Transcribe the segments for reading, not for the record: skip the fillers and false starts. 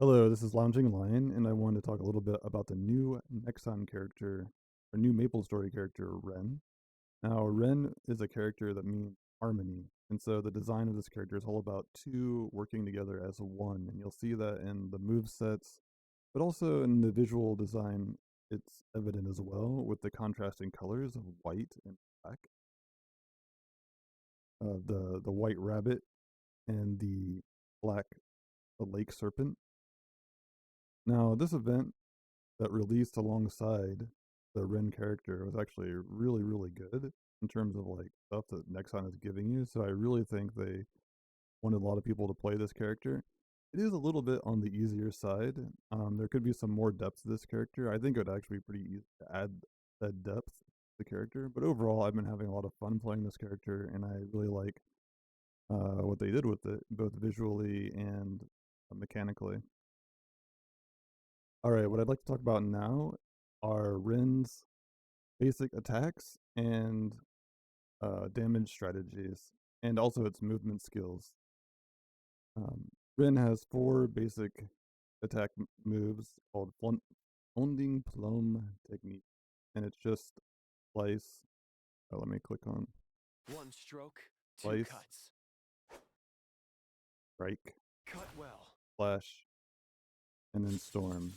Hello, this is Lounging Lion, and I wanted to talk a little bit about the new Nexon character, or new MapleStory character, Ren. Now, Ren is a character that means harmony, and so the design of this character is all about two working together as one, and you'll see that in the move sets, but also in the visual design, it's evident as well with the contrasting colors of white and black. The white rabbit and the black the lake serpent. Now, this event that released alongside the Ren character was actually really, really good in terms of like stuff that Nexon is giving you. So I really think they wanted a lot of people to play this character. It is a little bit on the easier side. There could be some more depth to this character. I think it would actually be pretty easy to add that depth to the character. But overall, I've been having a lot of fun playing this character, and I really like what they did with it, both visually and mechanically. All right, what I'd like to talk about now are Ren's basic attacks and damage strategies, and also its movement skills. Um, Ren has four basic attack moves called Flunding Plum technique, and it's just slice. Oh, let me click on one stroke, two slice, cuts. strike, Cut well. flash, and then storm.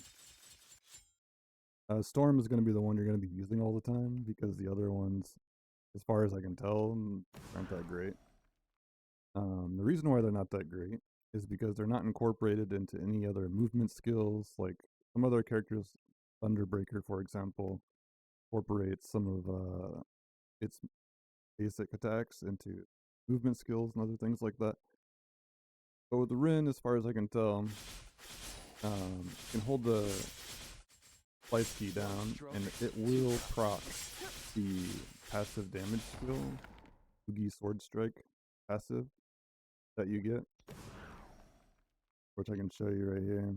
Storm is going to be the one you're going to be using all the time because the other ones, as far as I can tell, aren't that great. The reason why they're not that great is because they're not incorporated into any other movement skills. Like some other characters, Thunderbreaker, for example, incorporates some of its basic attacks into movement skills and other things like that. But with the Rin, as far as I can tell, you can hold the slice key down and it will proc the passive damage skill, Imugi Sword Strike passive that you get, which I can show you right here.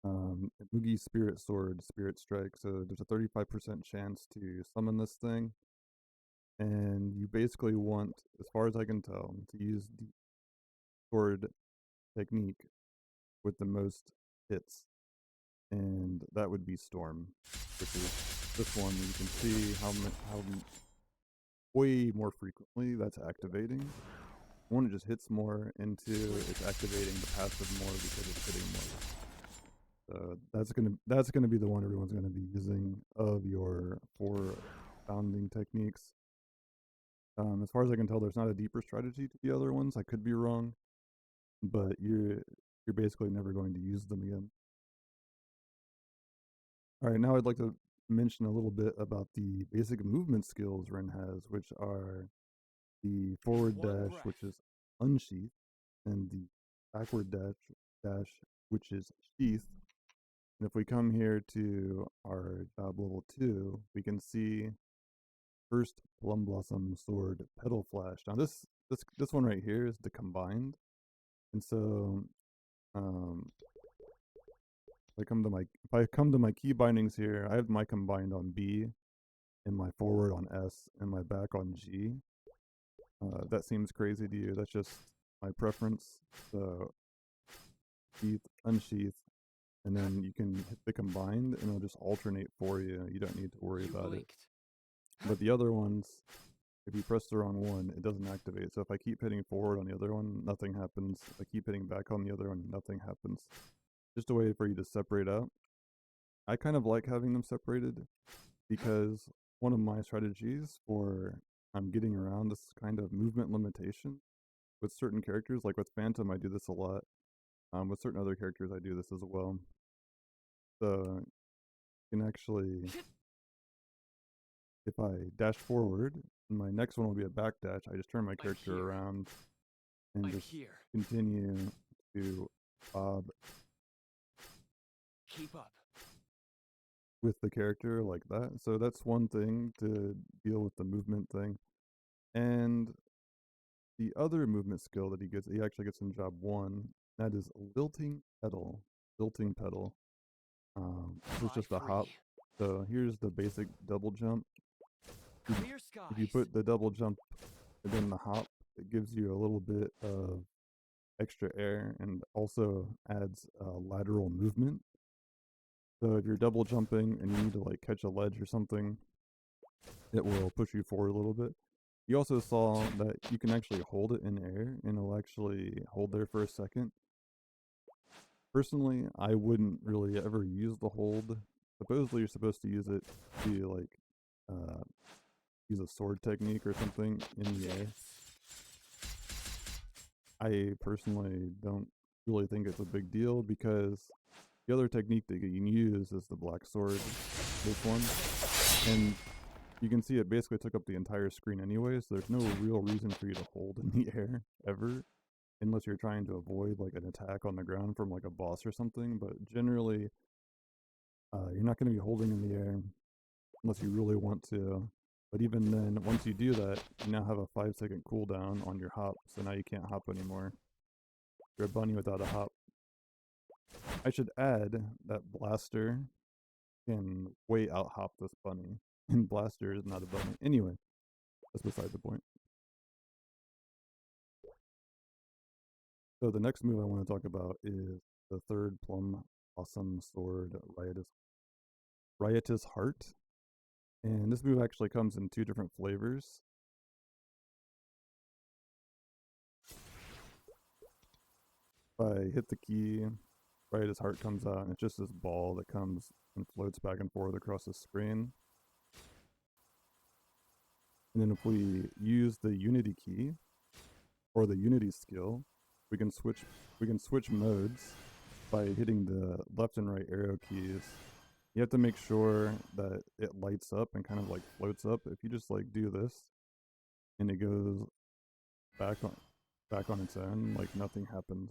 Imugi Spirit Sword, Spirit Strike. So there's a 35% chance to summon this thing. And you basically want, as far as I can tell, to use the sword technique with the most hits. And that would be Storm, which is this one. You can see how way more frequently that's activating. One, it just hits more, and two, it's activating the passive more because it's hitting more. So that's gonna be the one everyone's gonna be using of your four founding techniques. As far as I can tell, there's not a deeper strategy to the other ones. I could be wrong, but you're basically never going to use them again. All right, now I'd like to mention a little bit about the basic movement skills Ren has, which are the forward dash, which is unsheath, and the backward dash, which is sheath. And if we come here to our job level 2, we can see first Plum Blossom Sword Petal Flash. Now this one right here is the combined, and so if I come to my key bindings here, I have my combined on B, and my forward on S, and my back on G. That seems crazy to you. That's just my preference. So sheath, unsheath, and then you can hit the combined and it'll just alternate for you. You don't need to worry about it. But the other ones, if you press the wrong one, it doesn't activate. So if I keep hitting forward on the other one, nothing happens. If I keep hitting back on the other one, nothing happens. Just a way for you to separate out. I kind of like having them separated because one of my strategies for getting around this kind of movement limitation with certain characters, like with Phantom, I do this a lot. With certain other characters, I do this as well. So you can actually, if I dash forward, and my next one will be a back dash, I just turn my character around and just continue to bob. Keep up With the character like that. So that's one thing to deal with the movement thing. And the other movement skill that he actually gets in job 1, that is Lilting Pedal. Lilting Pedal. This is just a hop. So here's the basic double jump. If you put the double jump and then the hop, it gives you a little bit of extra air and also adds lateral movement. So if you're double jumping and you need to like catch a ledge or something, it will push you forward a little bit. You also saw that you can actually hold it in air and it'll actually hold there for a second. Personally, I wouldn't really ever use the hold. Supposedly you're supposed to use it to like use a sword technique or something in the air. I personally don't really think it's a big deal because the other technique that you can use is the black sword, this one. And you can see it basically took up the entire screen anyway, so there's no real reason for you to hold in the air ever, unless you're trying to avoid like an attack on the ground from like a boss or something. But generally, you're not going to be holding in the air unless you really want to. But even then, once you do that, you now have a 5-second cooldown on your hop, so now you can't hop anymore. You're a bunny without a hop. I should add that Blaster can way out hop this bunny, and Blaster is not a bunny. Anyway, that's beside the point. So the next move I want to talk about is the third Plum awesome sword, Riotous Heart. And this move actually comes in 2 different flavors. If I hit the key, Riotous Heart comes out, and it's just this ball that comes and floats back and forth across the screen. And then if we use the Unity key or the Unity skill, we can switch modes by hitting the left and right arrow keys. You have to make sure that it lights up and kind of like floats up. If you just like do this and it goes back on its own, like nothing happened.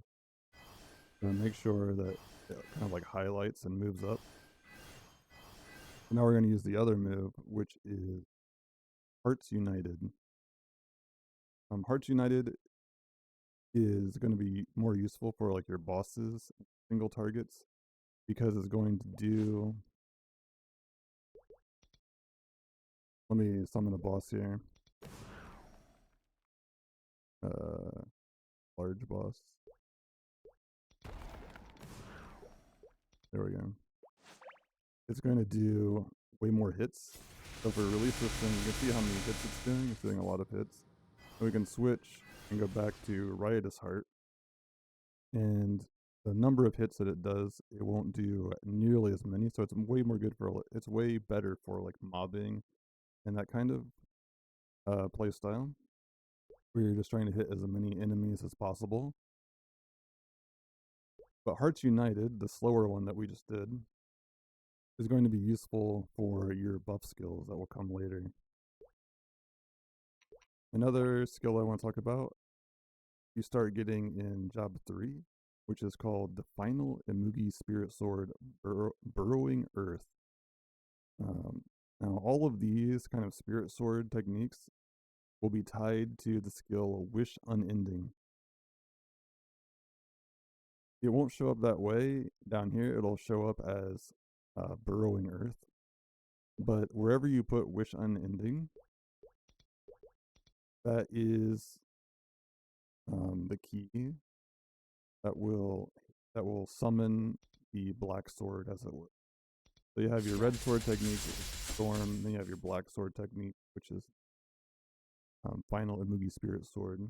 So make sure that it kind of like highlights and moves up. So now we're going to use the other move, which is Hearts United. Hearts United is going to be more useful for like your bosses, single targets, because it's going to do. Let me summon a boss here. Large boss. There we go. It's going to do way more hits. So if we release this thing, you can see how many hits it's doing. It's doing a lot of hits. And we can switch and go back to Riotous Heart. And the number of hits that it does, it won't do nearly as many. So it's way more good for, it's way better for like mobbing and that kind of play style, where you're just trying to hit as many enemies as possible. But Hearts United, the slower one that we just did, is going to be useful for your buff skills that will come later. Another skill I want to talk about, you start getting in Job 3, which is called the Final Imugi Spirit Sword Burrowing Earth. Now, all of these kind of Spirit Sword techniques will be tied to the skill Wish Unending. It won't show up that way down here. It'll show up as Burrowing Earth. But wherever you put Wish Unending, that is the key that will summon the black sword, as it were. So you have your red sword technique, which is Storm. Then you have your black sword technique, which is Final Imugi Spirit Sword. And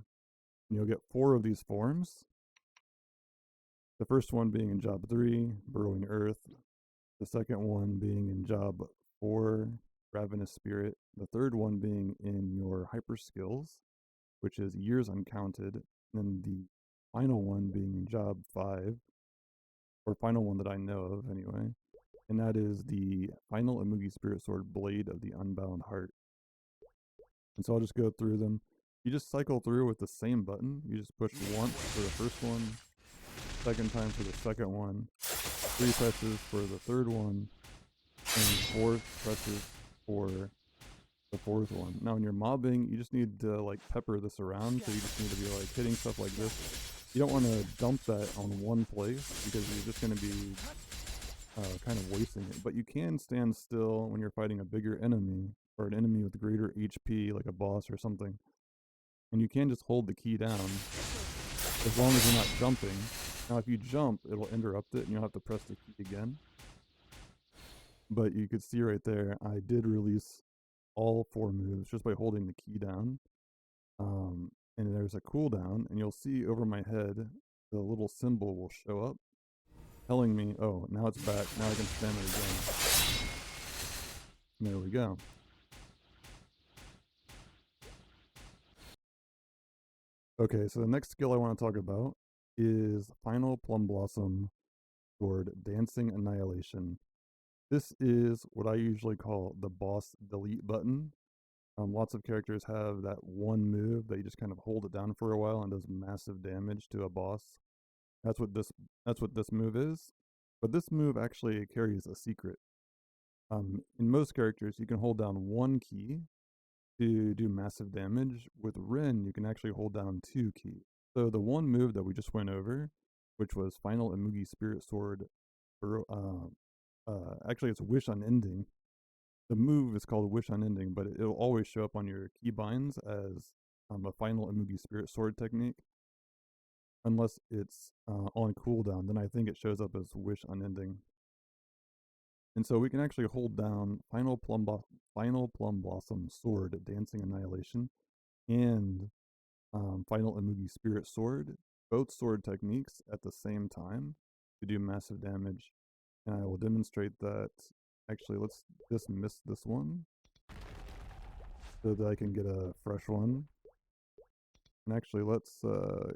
you'll get 4 of these forms. The first one being in Job 3, Burrowing Earth. The second one being in Job 4, Ravenous Spirit. The third one being in your Hyper Skills, which is Years Uncounted. And the final one being in Job 5, or final one that I know of anyway. And that is the Final Imugi Spirit Sword Blade of the Unbound Heart. And so I'll just go through them. You just cycle through with the same button. You just push once for the first one, second time for the second one, 3 presses for the third one, and 4 presses for the 4th one. Now when you're mobbing, you just need to like pepper this around, so you just need to be like hitting stuff like this. You don't want to dump that on one place because you're just going to be kind of wasting it. But you can stand still when you're fighting a bigger enemy, or an enemy with greater HP, like a boss or something. And you can just hold the key down as long as you're not jumping. Now, if you jump, it'll interrupt it, and you'll have to press the key again. But you could see right there, I did release all 4 moves just by holding the key down. And there's a cooldown, and you'll see over my head, the little symbol will show up, telling me, oh, now it's back, now I can spam it again. And there we go. Okay, so the next skill I want to talk about is Final Plum Blossom Sword Dancing Annihilation. This is what I usually call the boss delete button. Lots of characters have that one move that you just kind of hold it down for a while and does massive damage to a boss. That's what this move is. But this move actually carries a secret. In most characters, you can hold down one key to do massive damage. With Ren, you can actually hold down 2 keys. So the one move that we just went over, which was Final Imugi Spirit Sword, actually it's Wish Unending. The move is called Wish Unending, but it'll always show up on your keybinds as a Final Imugi Spirit Sword technique. Unless it's on cooldown, then I think it shows up as Wish Unending. And so we can actually hold down Final Plum Blossom Sword Dancing Annihilation and Final Imugi Spirit Sword, both sword techniques at the same time to do massive damage. And I will demonstrate that. Actually, let's dismiss this one so that I can get a fresh one. And actually, let's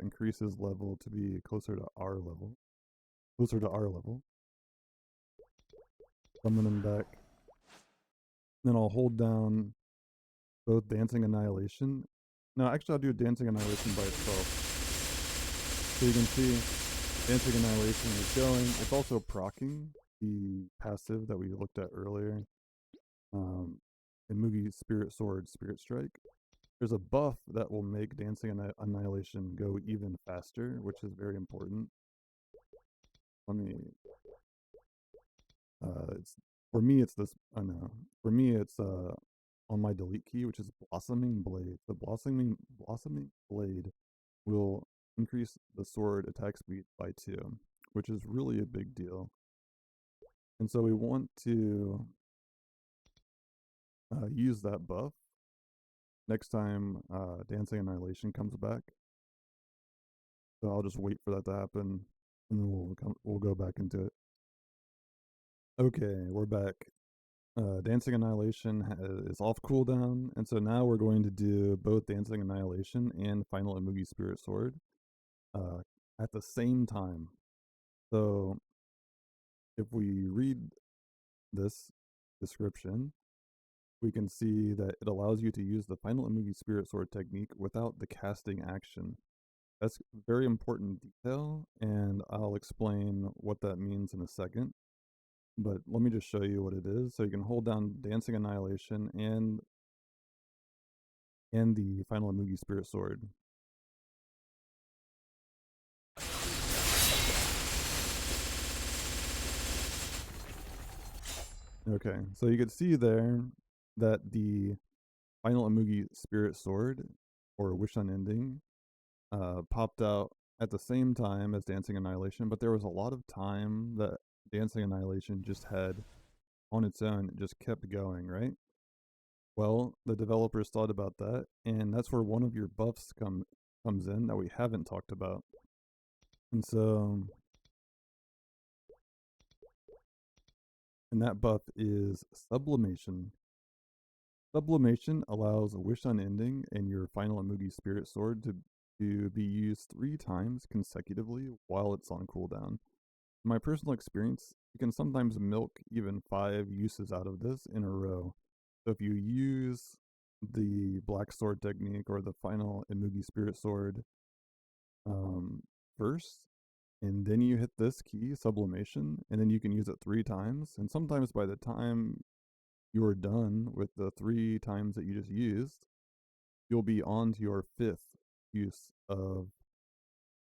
increase his level to be closer to our level. Summon him back. Then I'll hold down both Dancing Annihilation. No, actually I'll do Dancing Annihilation by itself. So you can see Dancing Annihilation is going. It's also proccing the passive that we looked at earlier. Imugi Spirit Sword, Spirit Strike. There's a buff that will make Dancing Annihilation go even faster, which is very important. Let me... for me it's this... Oh no. For me it's on my delete key, which is Blossoming Blade. The Blossoming Blade will increase the sword attack speed by 2, which is really a big deal. And so we want to use that buff next time Dancing Annihilation comes back. So I'll just wait for that to happen, and then we'll go back into it. Okay, we're back. Dancing Annihilation is off cooldown, and so now we're going to do both Dancing Annihilation and Final Imugi Spirit Sword at the same time. So if we read this description, we can see that it allows you to use the Final Imugi Spirit Sword technique without the casting action. That's a very important detail, and I'll explain what that means in a second. But let me just show you what it is. So you can hold down Dancing Annihilation and the Final Imugi Spirit Sword. Okay, so you can see there that the Final Imugi Spirit Sword, or Wish Unending, popped out at the same time as Dancing Annihilation, but there was a lot of time that Dancing Annihilation just had on its own. It just kept going, right? Well, the developers thought about that, and that's where one of your buffs comes in that we haven't talked about. And so, and that buff is Sublimation. Sublimation allows Wish Unending and your Final Imugi Spirit Sword to be used 3 times consecutively while it's on cooldown. In my personal experience, you can sometimes milk even 5 uses out of this in a row. So if you use the Black Sword technique or the Final Imugi Spirit Sword first, and then you hit this key, Sublimation, and then you can use it 3 times, and sometimes by the time you're done with the 3 times that you just used, you'll be on to your 5th use of,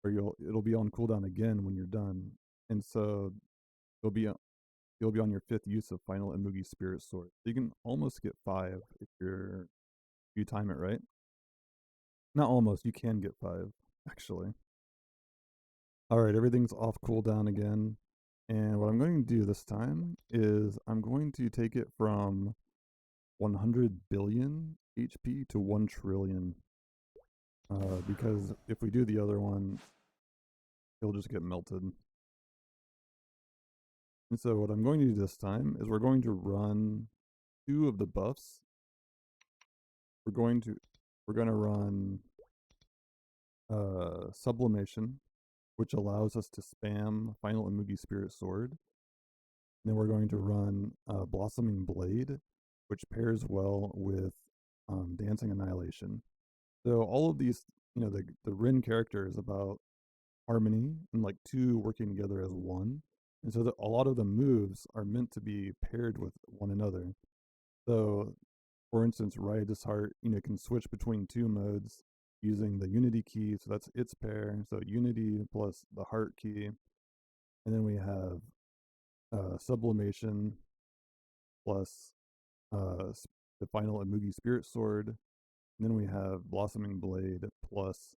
or it'll be on cooldown again when you're done, and so you'll be on your 5th use of Final Imugi Spirit Sword. So you can almost get 5 if you time it right. Not almost, you can get 5 actually. Alright, everything's off cooldown again. And what I'm going to do this time is I'm going to take it from 100 billion HP to 1 trillion. Because if we do the other one, he'll just get melted. And so what I'm going to do this time is we're going to run 2 of the buffs. We're going to run Sublimation, which allows us to spam Final Imugi Spirit Sword. And then we're going to run Blossoming Blade, which pairs well with Dancing Annihilation. So all of these, the Ren character is about harmony and like 2 working together as one. And so a lot of the moves are meant to be paired with one another. So, for instance, Riotous Heart, can switch between 2 modes using the Unity key. So that's its pair. So Unity plus the Heart key. And then we have Sublimation plus the final Imugi Spirit Sword. And then we have Blossoming Blade plus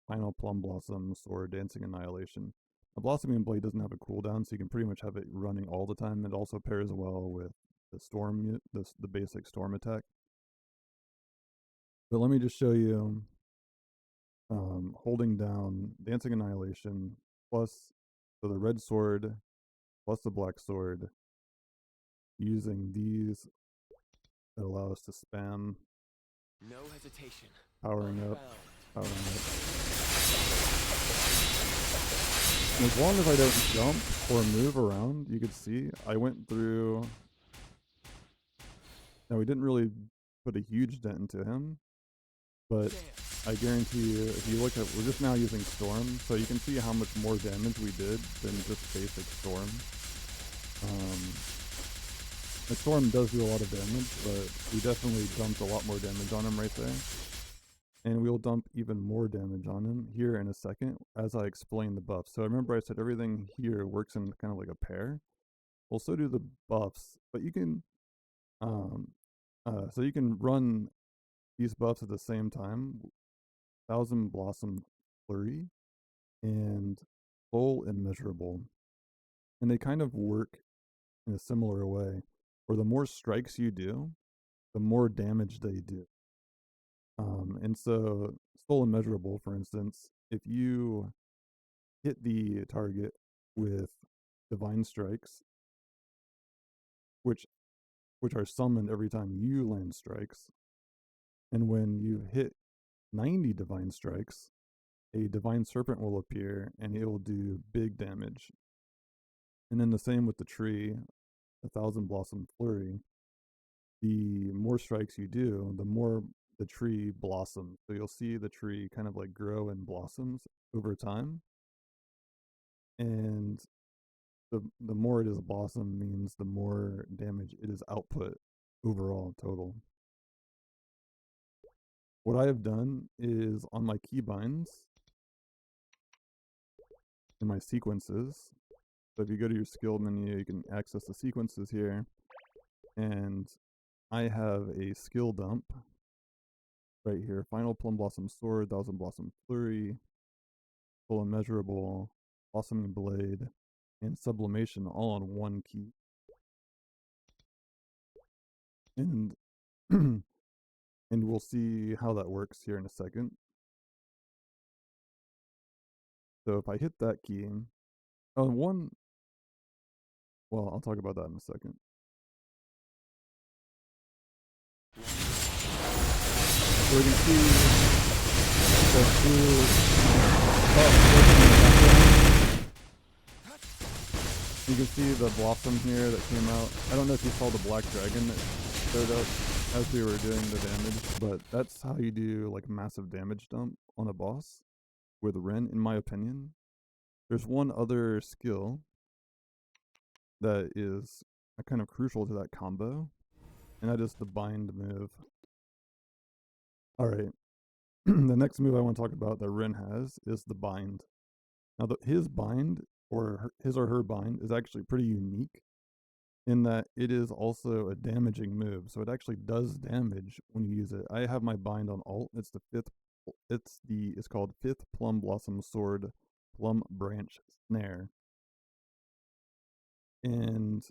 final Plum Blossom Sword Dancing Annihilation. A Blossoming Blade doesn't have a cooldown, so you can pretty much have it running all the time. It also pairs well with the Storm, the basic Storm attack. But let me just show you holding down Dancing Annihilation plus the red sword plus the black sword, using these that allow us to spam. No hesitation. Powering up. Unbowed. And as long as I don't jump or move around, you can see I went through. Now, we didn't really put a huge dent into him, but I guarantee you, if you look at, we're just now using Storm, so you can see how much more damage we did than just basic Storm. The Storm does do a lot of damage, but we definitely dumped a lot more damage on him right there. And we'll dump even more damage on him here in a second as I explain the buffs. So remember I said everything here works in kind of like a pair. Well, so do the buffs, but you can, so you can run these buffs at the same time. Thousand Blossom Flurry and Full Immeasurable. And they kind of work in a similar way, where the more strikes you do, the more damage they do. And so Full Immeasurable, for instance, if you hit the target with Divine Strikes, which are summoned every time you land strikes, and when you hit 90 Divine Strikes, a Divine Serpent will appear and it will do big damage. And then the same with the tree, the Thousand Blossom Flurry. The more strikes you do, the more the tree blossoms. So you'll see the tree kind of like grow and blossoms over time. And the more it is a blossom means the more damage it is output overall total. What I have done is on my keybinds, in my sequences, so if you go to your skill menu, you can access the sequences here, and I have a skill dump right here. Final Plum Blossom Sword, Thousand Blossom Flurry, Full Immeasurable, Blossoming Blade, and Sublimation all on one key. And and we'll see how that works here in a second. So if I hit that key, well, I'll talk about that in a second. So we can see the two You can see the blossom here that came out. I don't know if you saw the black dragon that showed up as we were doing the damage, but that's how you do like massive damage dump on a boss with Ren, in my opinion. There's one other skill that is kind of crucial to that combo, and that is the bind move. Alright, the next move I want to talk about that Ren has is the bind. Now, his bind, or his or her bind, is actually pretty unique in that it is also a damaging move. So it actually does damage when you use it. I have my bind on alt. It's called 5th Plum Blossom Sword Plum Branch Snare. And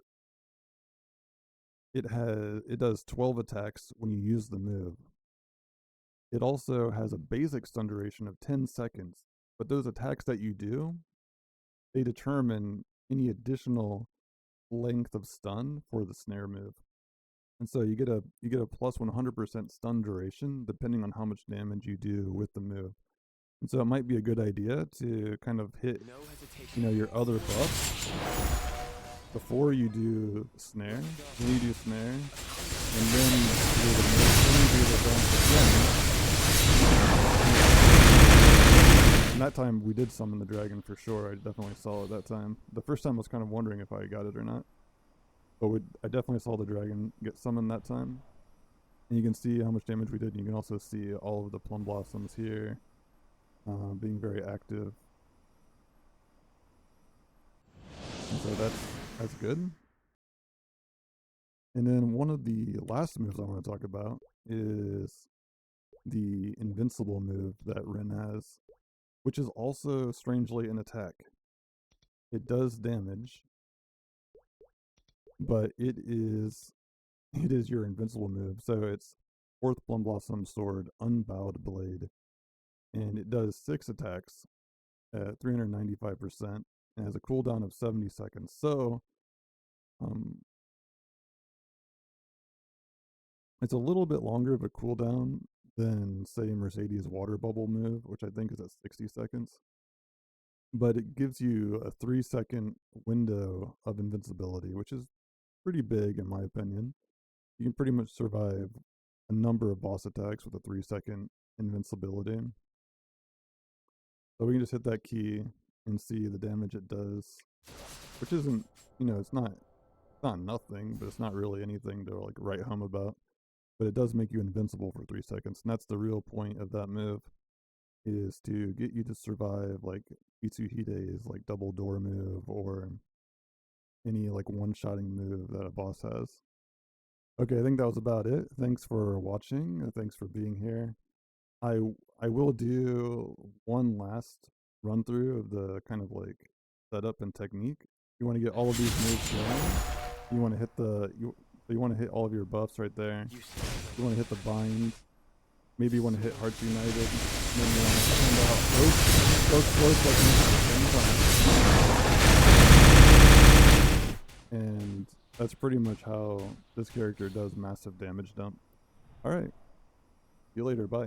it does 12 attacks when you use the move. It also has a basic stun duration of 10 seconds, but those attacks that you do, they determine any additional length of stun for the snare move. And so you get a plus 100% stun duration depending on how much damage you do with the move. And so it might be a good idea to kind of hit, No hesitation. your other buffs before you do snare. Then you do snare, and then you do the move, then you do the dance again. And that time we did summon the dragon for sure. I definitely saw it that time. The first time I was kind of wondering if I got it or not. But I definitely saw the dragon get summoned that time. And you can see how much damage we did. And you can also see all of the plum blossoms here being very active. And so that's good. And then one of the last moves I want to talk about is the Invincible move that Ren has, which is also strangely an attack. It does damage, but it is your invincible move. So it's 4th Plum Blossom Sword, Unbowed Blade, and it does 6 attacks at 395% and has a cooldown of 70 seconds. So it's a little bit longer of a cooldown than, say, Mercedes' Water Bubble move, which I think is at 60 seconds. But it gives you a 3-second window of invincibility, which is pretty big in my opinion. You can pretty much survive a number of boss attacks with a 3-second invincibility. So we can just hit that key and see the damage it does, which isn't, it's not nothing, but it's not really anything to like write home about. But it does make you invincible for 3 seconds, and that's the real point of that move, is to get you to survive like Itsuhide's like double door move or any like one-shotting move that a boss has. Okay, I think that was about it. Thanks for watching. Thanks for being here. I will do one last run through of the kind of like setup and technique. You want to get all of these moves going. You want to hit you want to hit all of your buffs right there. You want to hit the bind. Maybe you want to hit Hearts United. And then you want to send out those close at the same time. And that's pretty much how this character does massive damage dump. Alright. See you later. Bye.